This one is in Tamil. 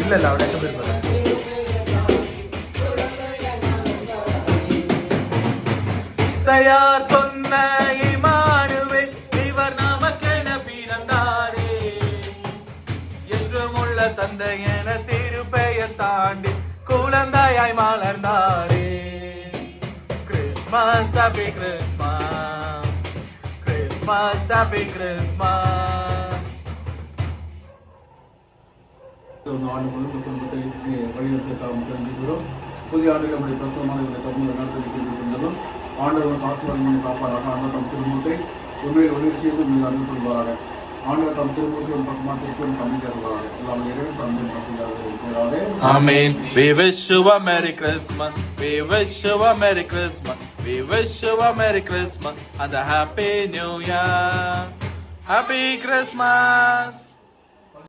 இல்ல இல்ல அவட எங்க பேர் பாருங்க. தயார் சொன்ன இமானுவேல் இவர் நமக்கென பிறந்தாரே என்றும் உள்ள தந்தை என திருப்பெயர் தாண்டி குழந்தையாய் மலர்ந்தாரே. Christmas happy Christmas, Christmas happy Christmas. ஆண்டு முழுக்க குடும்பத்தை வழிநடத்திற்காக தெரிஞ்சுக்கிறோம். புதிய ஆண்டில் நம்முடைய பிரசவமான தமிழ் நடத்திருக்கின்றோம். ஆண்டவர் ஆசீர்வாதம் காப்பாராக. ஆண்டவர் தம் திருமுகத்தை உண்மையில் ஒளிர் செய்து மீது அன்பு கொள்வாராக. ஆண்டவர் தம் திருமுகத்தை ஒரு பக்கமாக திருப்பி கம்மியாக எல்லாம் இறைவன் தந்தை பற்றியாக. Amen. We wish you a Merry Christmas. We wish you a Merry Christmas. We wish you a Merry Christmas and a Happy New Year. Happy Christmas.